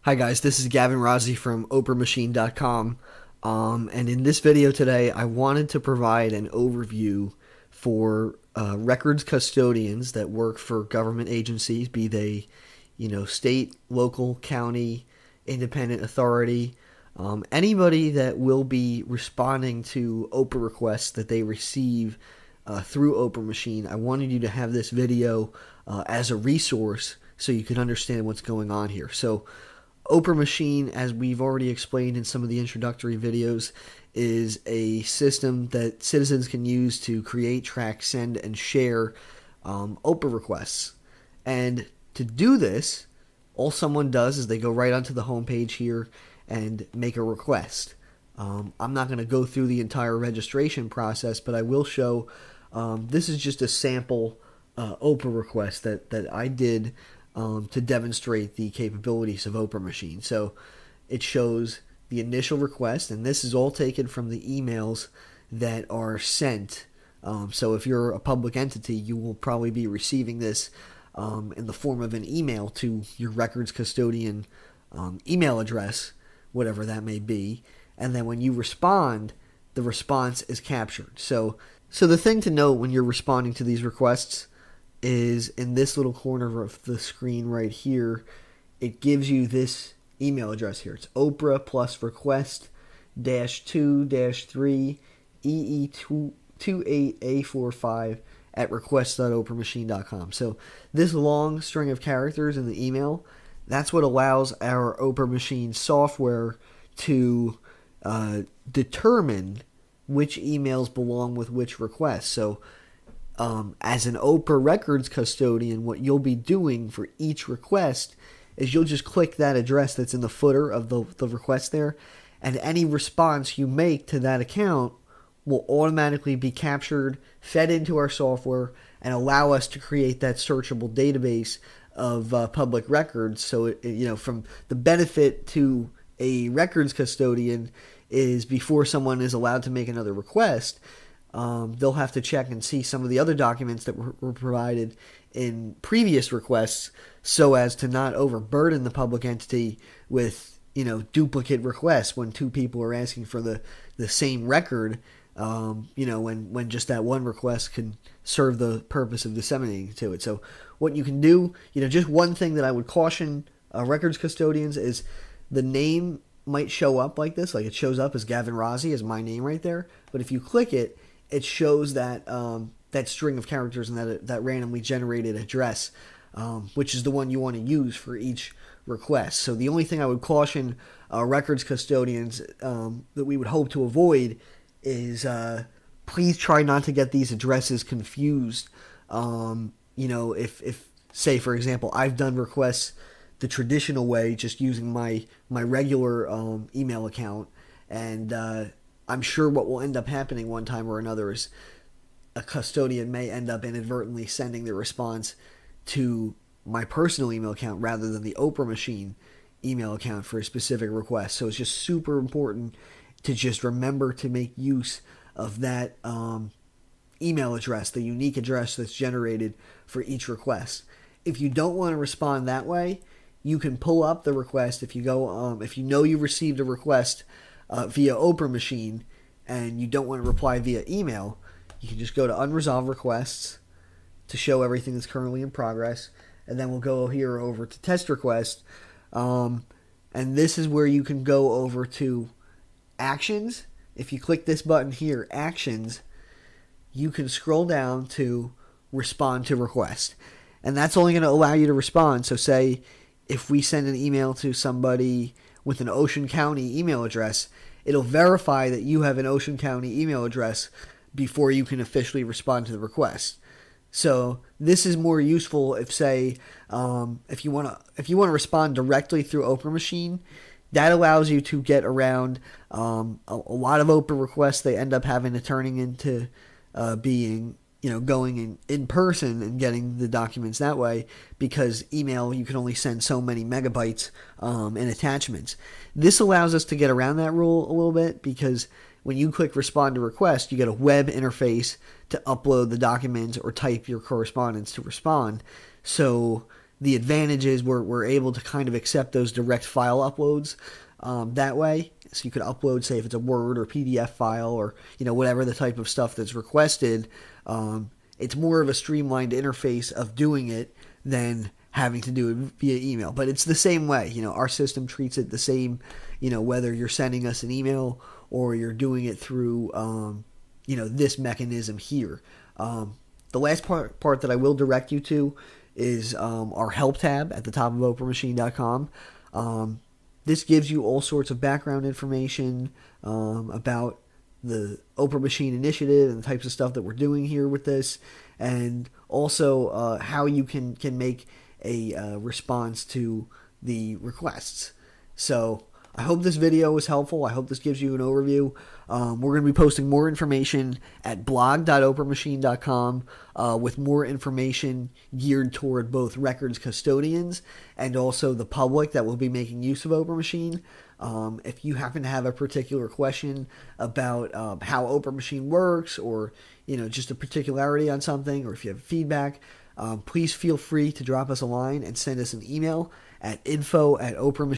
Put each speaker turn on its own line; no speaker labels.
Hi guys, this is Gavin Rossi from OPRAmachine.com, and in this video today I wanted to provide an overview for records custodians that work for government agencies, be they state, local, county, independent authority, anybody that will be responding to OPRA requests that they receive through OPRAmachine. I wanted you to have this video as a resource so you can understand what's going on here. So OPRAmachine, as we've already explained in some of the introductory videos, is a system that citizens can use to create, track, send, and share OPRA requests. And to do this, all someone does is they go right onto the homepage here and make a request. I'm not going to go through the entire registration process, but I will show this is just a sample OPRA request that I did to demonstrate the capabilities of OPRAmachine. So it shows the initial request, and this is all taken from the emails that are sent. So if you're a public entity, you will probably be receiving this in the form of an email to your records custodian email address, whatever that may be. And then when you respond, the response is captured. So the thing to note when you're responding to these requests is in this little corner of the screen right here, it gives you this email address here. It's OPRA plus request -2-3 EE28A45 at request.opramachine.com. So this long string of characters in the email, that's what allows our OPRAmachine software to determine which emails belong with which requests. So as an OPRA records custodian, what you'll be doing for each request is you'll just click that address that's in the footer of the request there, and any response you make to that account will automatically be captured, fed into our software, and allow us to create that searchable database of public records. So, from the benefit to a records custodian is before someone is allowed to make another request, they'll have to check and see some of the other documents that were provided in previous requests so as to not overburden the public entity with, duplicate requests when two people are asking for the same record, when just that one request can serve the purpose of disseminating to it. So what you can do, just one thing that I would caution records custodians is the name might show up like this, like it shows up as Gavin Rossi, as my name right there. But if you click it, it shows that that string of characters and that randomly generated address, which is the one you want to use for each request. So the only thing I would caution records custodians that we would hope to avoid is please try not to get these addresses confused. If say, for example, I've done requests the traditional way, just using my regular email account, and I'm sure what will end up happening one time or another is a custodian may end up inadvertently sending the response to my personal email account rather than the OPRAmachine email account for a specific request. So it's just super important to just remember to make use of that email address, the unique address that's generated for each request. If you don't want to respond that way, you can pull up the request. If you go, if you know you received a request via OPRAmachine and you don't want to reply via email, you can just go to unresolved requests to show everything that's currently in progress, and then we'll go here over to test request, and this is where you can go over to actions. If you click this button here, actions, you can scroll down to respond to request, and that's only going to allow you to respond. So say if we send an email to somebody with an Ocean County email address, it'll verify that you have an Ocean County email address before you can officially respond to the request. So this is more useful if, say, if you want to respond directly through OPRAmachine. That allows you to get around a lot of OPRA requests. They end up having to turning into being going in person and getting the documents that way, because email, you can only send so many megabytes and attachments. This allows us to get around that rule a little bit, because when you click respond to request, you get a web interface to upload the documents or type your correspondence to respond. So the advantage is we're able to kind of accept those direct file uploads that way. So you could upload, say, if it's a Word or PDF file or whatever the type of stuff that's requested. It's more of a streamlined interface of doing it than having to do it via email. But it's the same way. Our system treats it the same, whether you're sending us an email or you're doing it through, this mechanism here. The last part that I will direct you to is our help tab at the top of OPRAmachine.com. This gives you all sorts of background information about the OPRAmachine initiative and the types of stuff that we're doing here with this, and also how you can make a response to the requests. So I hope this video was helpful. I hope this gives you an overview. We're going to be posting more information at blog.opramachine.com with more information geared toward both records custodians and also the public that will be making use of OPRAmachine. If you happen to have a particular question about how OPRAmachine works, or just a particularity on something, or if you have feedback, please feel free to drop us a line and send us an email at info@opramachine.com.